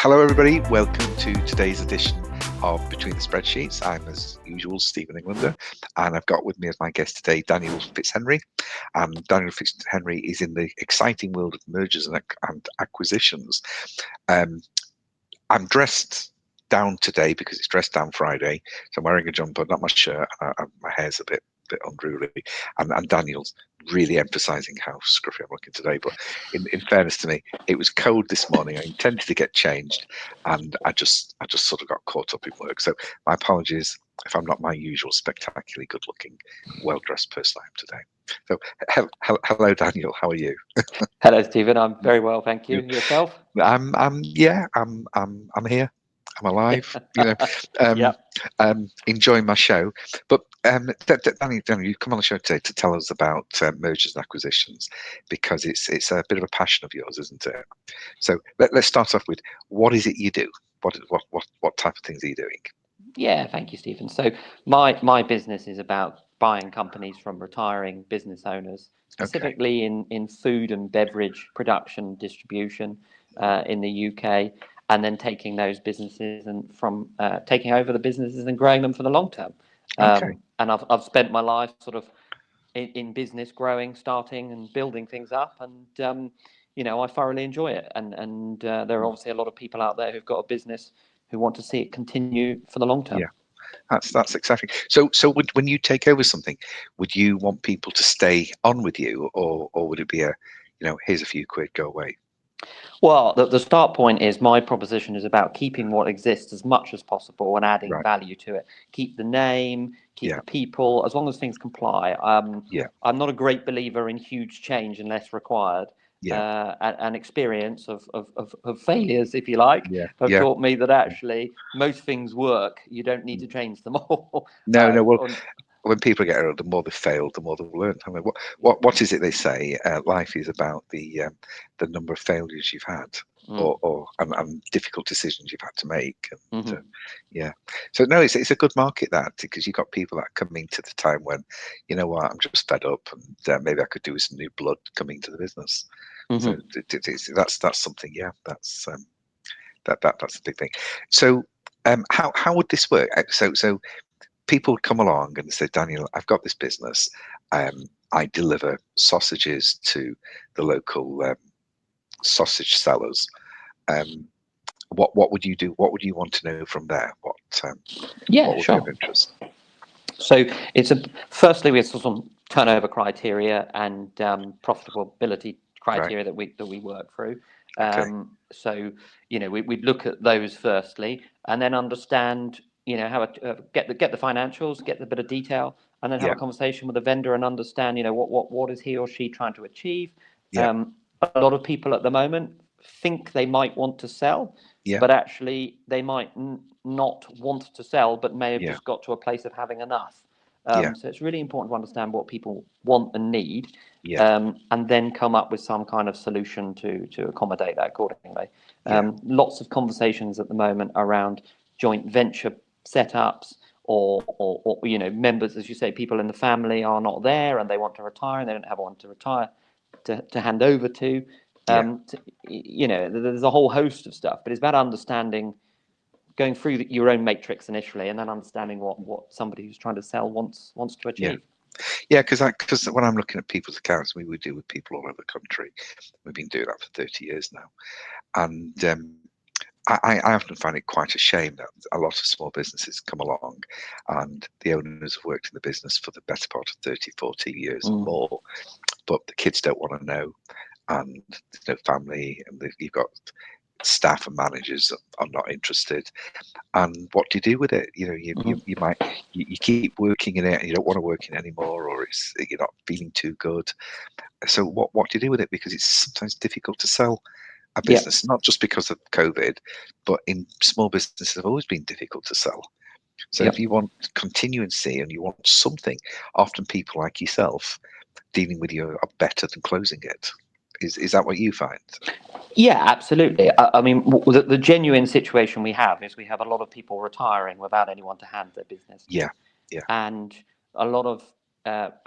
Hello, everybody. Welcome to today's edition of Between the Spreadsheets. I'm, as usual, Stephen Englander, and I've got with me as my guest today Daniel Fitzhenry. Daniel Fitzhenry is in the exciting world of mergers and acquisitions. I'm dressed down today because it's dressed down Friday, so I'm wearing a jumper, not my shirt, and my hair's a bit unruly, and Daniel's really emphasizing how scruffy I'm looking today. But in fairness to me, it was cold this morning. I intended to get changed, and I just sort of got caught up in work. So my apologies if I'm not my usual spectacularly good-looking, well-dressed person I am today. So hello, Daniel. How are you? Hello, Stephen. I'm very well, thank you. Yourself? I'm here. I'm alive. Yep. Enjoying my show. But Daniel, you come on the show today to tell us about mergers and acquisitions, because it's a bit of a passion of yours, isn't it? So let's start off with, what is it you do? What type of things are you doing? Yeah, thank you, Stephen. So my business is about buying companies from retiring business owners, specifically in food and beverage production distribution in the UK, and then taking those businesses and from taking over the businesses and growing them for the long term. And I've spent my life sort of in business, growing, starting, and building things up, and I thoroughly enjoy it. And there are obviously a lot of people out there who've got a business who want to see it continue for the long term. Yeah, that's exciting. So when you take over something, would you want people to stay on with you, or would it be here's a few quid, go away? Well, the start point is, my proposition is about keeping what exists as much as possible and adding value to it. Keep the name, keep the people, as long as things comply. I'm not a great believer in huge change unless required. And experience of failures, if you like, have taught me that actually most things work. You don't need to change them all. No. Well, when people get older, the more they fail, the more they've learned. I mean, what is it they say? Life is about the number of failures you've had, and difficult decisions you've had to make. And so no, it's a good market, that, because you've got people that are coming to the time when, you know what, I'm just fed up, and maybe I could do with some new blood coming to the business. So that's something. Yeah, that's a big thing. So how would this work? So people would come along and say, Daniel, I've got this business. I deliver sausages to the local sausage sellers. What would you do? What would you want to know from there? What would be of interest? So firstly, we have some turnover criteria and profitability criteria that we work through. So we'd look at those firstly, and then understand how to get the financials, get the bit of detail, and then have a conversation with the vendor and understand what is he or she trying to achieve. A lot of people at the moment think they might want to sell, but actually they might not want to sell, but may have just got to a place of having enough. So it's really important to understand what people want and need, and then come up with some kind of solution to accommodate that accordingly. Lots of conversations at the moment around joint venture setups, or members, as you say, people in the family are not there and they want to retire and they don't have one to retire to hand over to. There's a whole host of stuff, but it's about understanding, going through your own matrix initially, and then understanding what somebody who's trying to sell wants to achieve. Because when I'm looking at people's accounts, we deal with people all over the country. We've been doing that for 30 years now, and I often find it quite a shame that a lot of small businesses come along and the owners have worked in the business for the better part of 30, 40 years or more, but the kids don't want to know, and there's no family, and you've got staff and managers are not interested. And what do you do with it? You keep working in it and you don't want to work in it anymore, or you're not feeling too good. So what do you do with it? Because it's sometimes difficult to sell a business, not just because of COVID, but in small businesses have always been difficult to sell. So if you want continuity and you want something, often people like yourself dealing with you are better than closing it. Is that what you find? Yeah, absolutely. I mean, the genuine situation we have is we have a lot of people retiring without anyone to hand their business to. And a lot of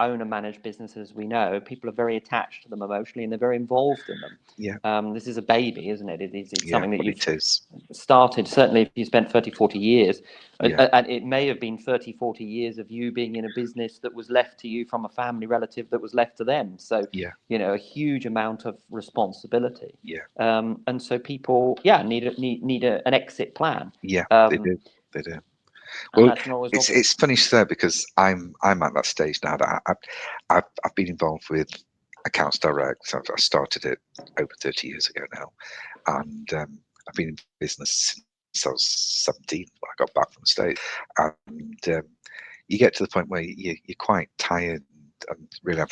own and manage businesses, we know people are very attached to them emotionally, and they're very involved in them. Yeah. This is a baby, isn't it? It's Yeah. something that Well, you've it is. started. Certainly if you spent 30, 40 years, Yeah. and it may have been 30, 40 years of you being in a business that was left to you from a family relative that was left to them. So, Yeah. a huge amount of responsibility. Yeah. And so people, need an exit plan. Yeah. They do. They do. And Well, that's not always it's obvious. it's funny there because I'm at that stage now that I've been involved with Accounts Direct. So I started it over 30 years ago now, and I've been in business since I was 17 when I got back from the States. And you get to the point where you're quite tired, and really I've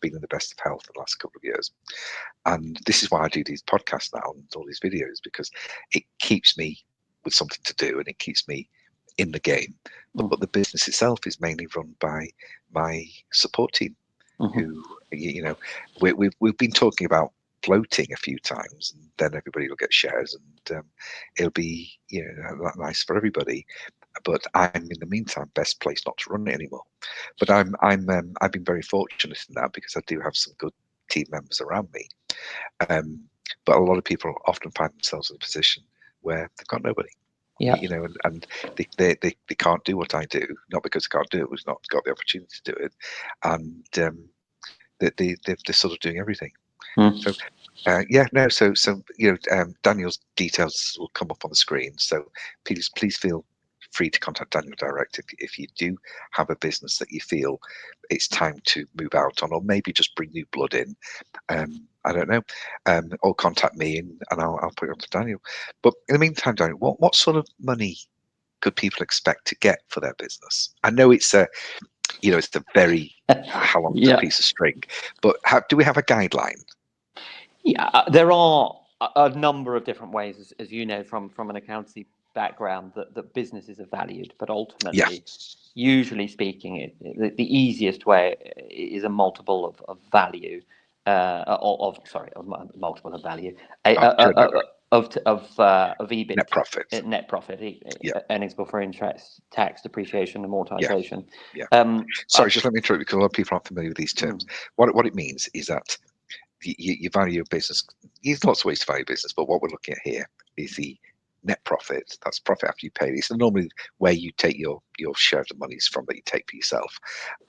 been in the best of health the last couple of years. And this is why I do these podcasts now and all these videos, because it keeps me with something to do and it keeps me in the game. But the business itself is mainly run by my support team, who we've been talking about floating a few times, and then everybody will get shares, and it'll be nice for everybody. But I'm in the meantime best placed not to run it anymore. But I've been very fortunate in that because I do have some good team members around me. But a lot of people often find themselves in a position where they've got nobody. Yeah. And they can't do what I do, not because they can't do it, we've not got the opportunity to do it, and they're sort of doing everything. So Daniel's details will come up on the screen. So please feel free to contact Daniel direct if you do have a business that you feel it's time to move out on, or maybe just bring new blood in. I don't know, or contact me and I'll put it on to Daniel. But in the meantime, Daniel, what sort of money could people expect to get for their business? I know it's a very how long is a piece of string, but do we have a guideline? Yeah, there are a number of different ways, as you know, from an accountancy background, that businesses are valued. But ultimately, usually speaking, the easiest way is a multiple of value, multiple of value, of EBIT, net profit, earnings before interest, tax, depreciation, amortization. Sorry, just let me interrupt, because a lot of people aren't familiar with these terms. What it means is that you value your business. There's lots of ways to value business, but what we're looking at here is the net profit. That's profit after you pay. It's normally where you take your share of the monies from that you take for yourself,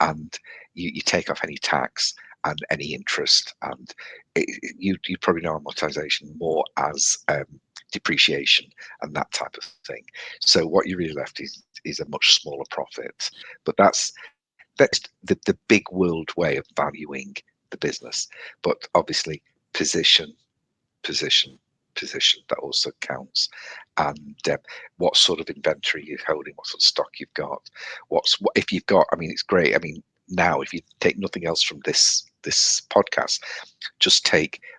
and you take off any tax and any interest, and you probably know amortization more as depreciation and that type of thing. So what you're really left is a much smaller profit, but that's the big world way of valuing the business. But obviously position that also counts, and what sort of inventory you're holding, what sort of stock you've got, if you've got, I mean, it's great. I mean, now if you take nothing else from this podcast, just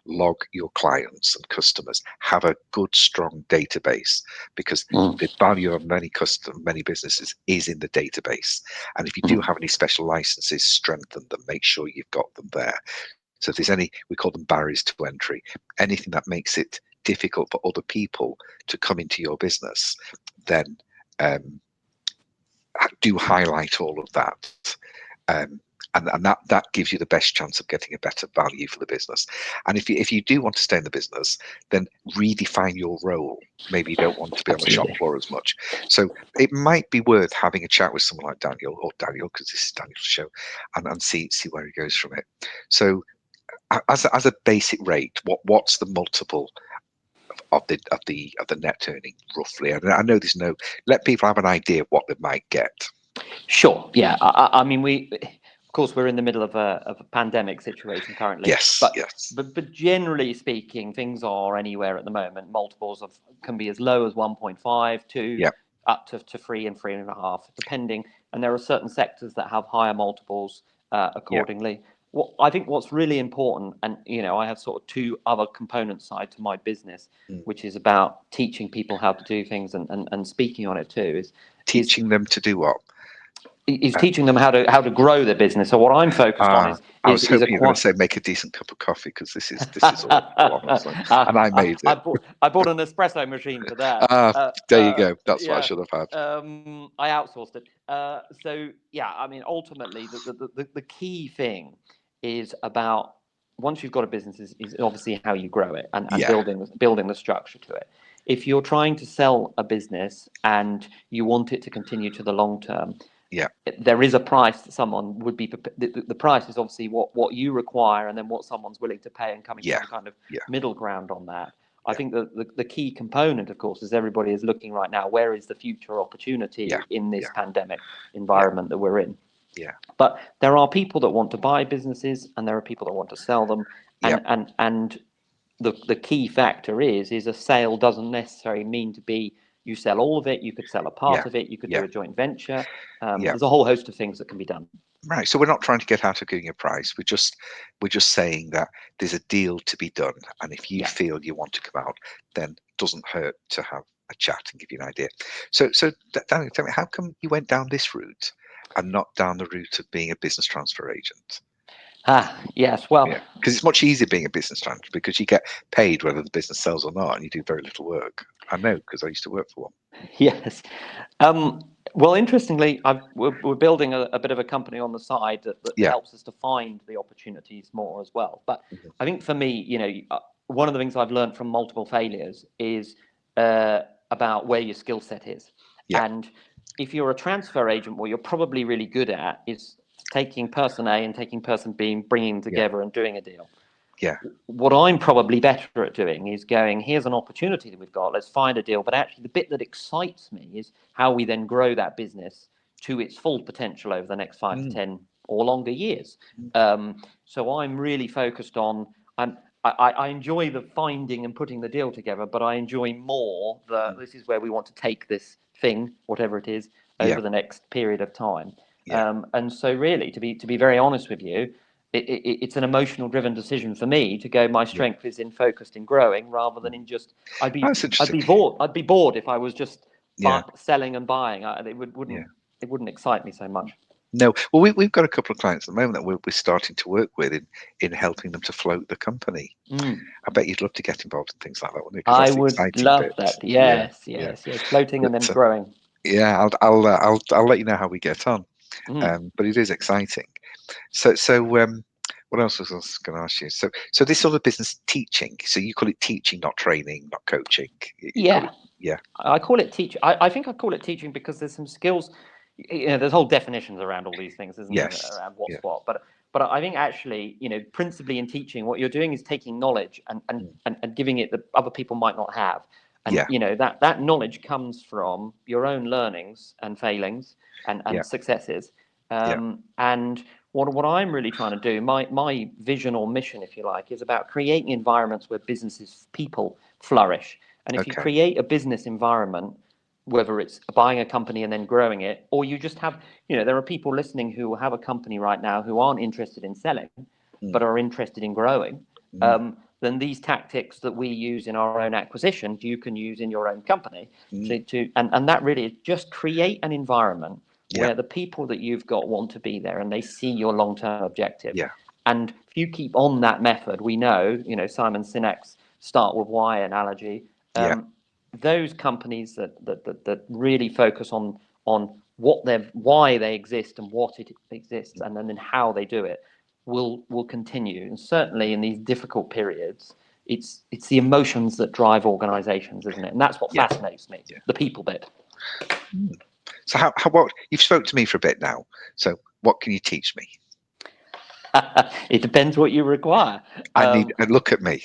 log your clients and customers, have a good strong database, because the value of many businesses is in the database. And if you do have any special licenses, strengthen them, make sure you've got them there. So if there's any, we call them barriers to entry, anything that makes it difficult for other people to come into your business, then do highlight all of that. And that gives you the best chance of getting a better value for the business. And if you do want to stay in the business, then redefine your role. Maybe you don't want to be on the shop floor as much. So it might be worth having a chat with someone like Daniel, because this is Daniel's show, and see where he goes from it. So as a basic rate, what's the multiple of the net earning roughly? I know there's no, let people have an idea of what they might get. Sure. Yeah. I mean, of course, we're in the middle of a pandemic situation currently. Yes. But generally speaking, things are anywhere at the moment. Multiples can be as low as 1.5 to up to 3 and 3.5, depending. And there are certain sectors that have higher multiples accordingly. I think what's really important, and I have sort of two other components side to my business, which is about teaching people how to do things and speaking on it too. Teaching them to do what? is teaching them how to grow their business. So what I'm focused on is I was hoping you were going to acquire. say make a decent cup of coffee, because this is awful, honestly. And I made it. I bought an espresso machine for that. There you go. That's what I Yeah, should have had. I outsourced it. So yeah, I mean, ultimately, the key thing is about, once you've got a business, is obviously how you grow it, and Yeah. building the structure to it. If you're trying to sell a business and you want it to continue to the long term, Yeah. there is a price that someone would be. The price is obviously what you require, and then what someone's willing to pay, and coming to Yeah. some kind of Yeah. middle ground on that. I Yeah. think the key component, of course, is everybody is looking right now, where is the future opportunity Yeah. in this Yeah. pandemic environment that we're in. Yeah. But there are people that want to buy businesses, and there are people that want to sell them, Yeah. and the key factor is a sale doesn't necessarily mean to be you sell all of it. You could sell a Yeah. part of it. You could Yeah. do a joint venture. Yeah. There's a whole host of things that can be done. Right. So we're not trying to get out of giving a price. We're just saying that there's a deal to be done, and if you Yeah. feel you want to come out, then it doesn't hurt to have a chat and give you an idea. So Daniel, tell me, how come you went down this route and not down the route of being a business transfer agent? Yes. Well, Yeah, because it's much easier being a business transfer, because you get paid whether the business sells or not, and you do very little work. I know, because I used to work for one. yes. Well, interestingly, we're building a bit of a company on the side that Yeah. helps us to find the opportunities more as well. But Mhm. I think for me, one of the things I've learned from multiple failures is about where your skill set is. Yeah. And if you're a transfer agent, what you're probably really good at is taking person A and taking person B and bringing them Yeah. together and doing a deal. Yeah. What I'm probably better at doing is going, here's an opportunity that we've got, let's find a deal. But actually, the bit that excites me is how we then grow that business to its full potential over the next 5 to 10 or longer years. So I'm really focused on, I enjoy the finding and putting the deal together, but I enjoy more this is where we want to take this thing, whatever it is, over the next period of time. Yeah. And so really, to be very honest with you, it's an emotional driven decision for me to go, my strength is in focused in growing rather than in just, That's interesting. I'd be bored if I was just Yeah. selling and buying. Yeah. It wouldn't excite me so much. No, well, we've got a couple of clients at the moment that we're starting to work with in helping them to float the company. I bet you'd love to get involved in things like that, wouldn't you? Because I that's the would exciting love bit. that. Yeah, Yes, yeah. floating and But then growing. yeah, I'll let you know how we get on. But it is exciting. So what else was I going to ask you? So this sort of business teaching. So you call it teaching, not training, not coaching. You call it, yeah. I call it teaching. I think I call it teaching because there's some skills. There's whole definitions around all these things, isn't there? Yes. Around what's Yeah. what. But I think actually, principally in teaching, what you're doing is taking knowledge and giving it that other people might not have. And Yeah. that knowledge comes from your own learnings and failings and Yeah. successes. Yeah. And what I'm really trying to do, my vision or mission, if you like, is about creating environments where businesses, people flourish. And if you Okay. create a business environment, whether it's buying a company and then growing it, or you just have, there are people listening who have a company right now who aren't interested in selling, but are interested in growing. Then these tactics that we use in our own acquisition, you can use in your own company and that really is just create an environment where the people that you've got want to be there and they see your long-term objective. Yeah. And if you keep on that method, we know, Simon Sinek's start with why analogy. Yeah. Those companies that really focus on why they exist and what it exists, and then how they do it, will continue. And certainly in these difficult periods, it's the emotions that drive organizations, isn't it? And that's what fascinates me, the people bit. So what you've spoke to me for a bit now. So what can you teach me? It depends what you require. I need look at me.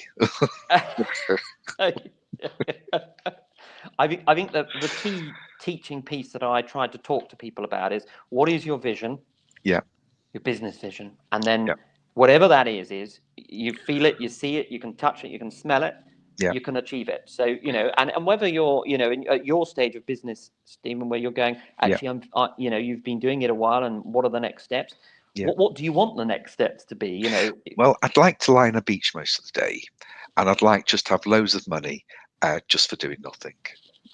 I think that the key teaching piece that I tried to talk to people about is, what is your vision? Yeah. Your business vision. And then whatever that is you feel it, you see it, you can touch it, you can smell it, you can achieve it. So, and whether you're, at your stage of business, Stephen, where you're going, actually, you've been doing it a while, and what are the next steps? Yeah. What do you want the next steps to be? Well, I'd like to lie on a beach most of the day, and I'd like just to have loads of money just for doing nothing.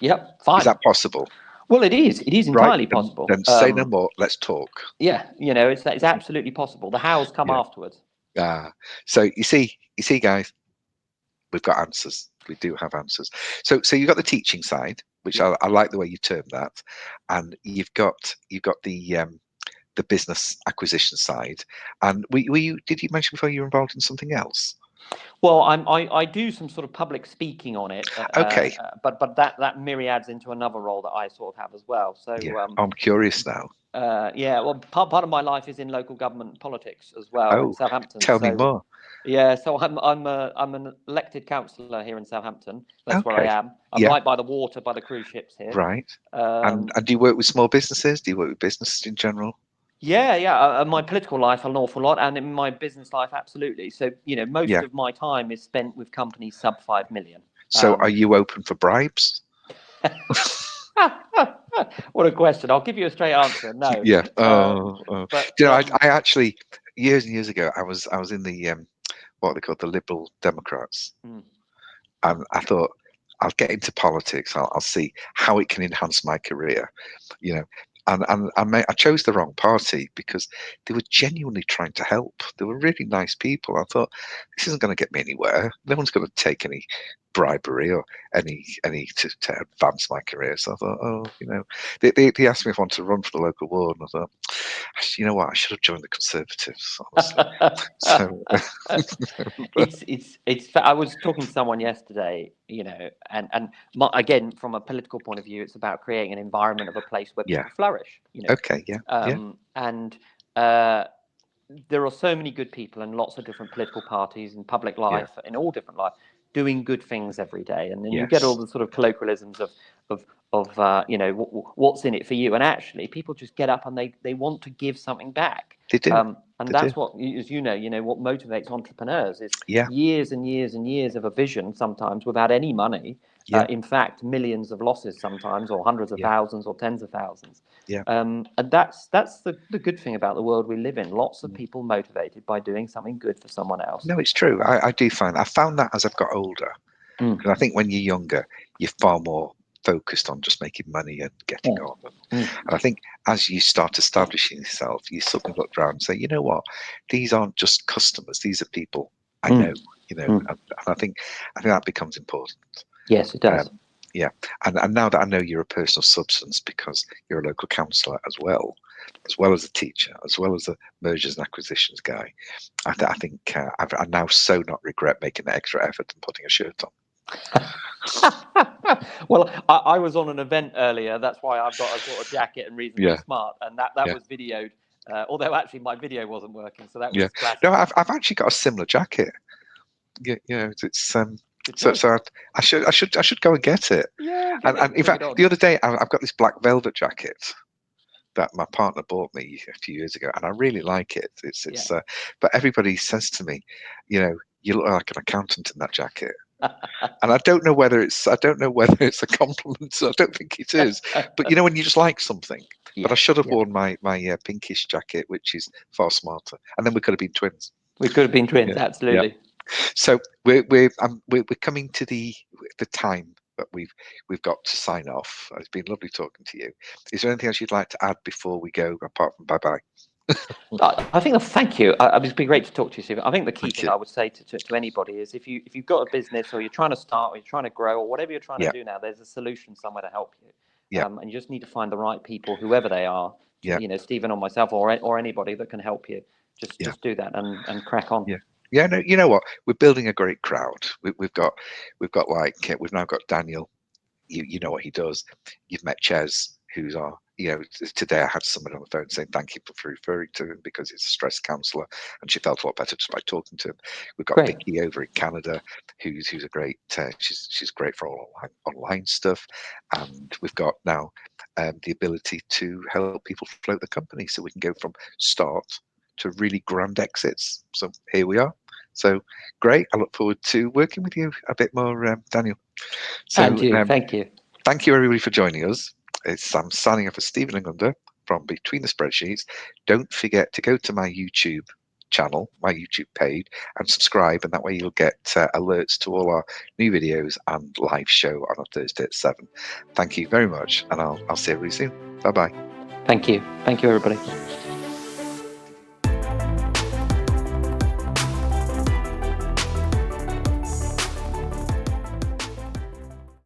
Yep, fine. Is that possible? Well, it is. It is Right? entirely possible. Then say no more. Let's talk. Yeah, it's absolutely possible. The hows come Yeah. afterwards. So you see, guys, we've got answers. We do have answers. So you've got the teaching side, which I like the way you term that, and you've got the business acquisition side. And did you mention before you were involved in something else? Well, I do some sort of public speaking on it, Okay. but that myriads into another role that I sort of have as well. So Yeah. I'm curious now. yeah, well, part of my life is in local government politics as well in Oh, Southampton. tell me So more. yeah, so I'm an elected councillor here in Southampton. That's where I Okay. am. I'm Yeah. right by the water, by the cruise ships here. Right. Um, And do you work with small businesses? Do you work with businesses in general? yeah. My political life an awful lot, and in my business life, absolutely. So most Yeah. of my time is spent with companies sub 5 million. So are you open for bribes? What a question! I'll give you a straight answer. No. Yeah. But I actually years and years ago I was in the what they call the Liberal Democrats, and I thought I'll get into politics. I'll see how it can enhance my career, you know. And I chose the wrong party because they were genuinely trying to help. They were really nice people. I thought this isn't going to get me anywhere. No one's going to take any bribery or any to advance my career. So I thought, they asked me if I wanted to run for the local ward, and I thought, you know what, I should have joined the Conservatives, honestly. So it's. I was talking to someone yesterday, and again, from a political point of view, it's about creating an environment of a place where yeah, people flourish. okay, yeah, And uh, there are so many good people in lots of different political parties and public yeah, life, in all different life, doing good things every day. And then you get all yes, the sort of colloquialisms of what's in it for you. And actually, people just get up and they want to give something back. they do, And they do, that's what, as what motivates entrepreneurs is yeah, years and years and years of a vision, sometimes without any money. yeah, In fact, millions of losses sometimes, or hundreds of yeah, thousands, or tens of thousands. yeah. And that's the good thing about the world we live in. Lots of Mm. people motivated by doing something good for someone else. No, it's true. I do I found that as I've got older, because I think when you're younger, you're far more focused on just making money and getting on. And I think as you start establishing yourself, you suddenly look around and say, you know what, these aren't just customers; these are people I know. And I think that becomes important. Yes, it does. Yeah, and now that I know you're a person of substance because you're a local councillor as well as a teacher, as well as a mergers and acquisitions guy, I think I now so not regret making the extra effort and putting a shirt on. Well, I was on an event earlier. That's why I've got a sort of jacket and reasonably Yeah, smart, and that yeah, was videoed. Although actually my video wasn't working, so that yeah. was classic. No, I've actually got a similar jacket. Yeah, it's Good so choice. I should go and get it. Yeah, get And it. in Bring it fact, on. the other day I've got this black velvet jacket that my partner bought me a few years ago, and I really like it. Yeah. But everybody says to me, you look like an accountant in that jacket. And I don't know whether it's a compliment. I don't think it is. But when you just like something. But I should have worn my pinkish jacket, which is far smarter, and then we could have been twins. We could have been twins, Yeah, yeah. absolutely. So we're coming to the time that we've got to sign off. It's been lovely talking to you. Is there anything else you'd like to add before we go, apart from bye bye? I think thank you. It's been great to talk to you, Stephen. I think the key Thank thing you. I would say to anybody is if you've got a business or you're trying to start or you're trying to grow or whatever you're trying to Yeah, do now, there's a solution somewhere to help you. yeah, And you just need to find the right people, whoever they are, yeah, Stephen or myself or anybody that can help you. yeah, Just do that and crack on. yeah. Yeah, no, you know what? We're building a great crowd. We've got like we've now got Daniel. You know what he does. You've met Ches, who's our today I had someone on the phone saying thank you for referring to him because he's a stress counsellor, and she felt a lot better just by talking to him. We've got Great. Vicky over in Canada, who's a great she's great for all online stuff, and we've got now the ability to help people float the company so we can go from start to really grand exits. So here we are. So great. I look forward to working with you a bit more, Daniel. So And you. Thank you. thank you everybody for joining us. I'm signing off for Stephen Ngunda from Between the Spreadsheets. Don't forget to go to my YouTube channel, my YouTube page, and subscribe, and that way you'll get alerts to all our new videos and live show on a Thursday at 7. Thank you very much, and I'll see everybody soon. Bye bye. Thank you, everybody.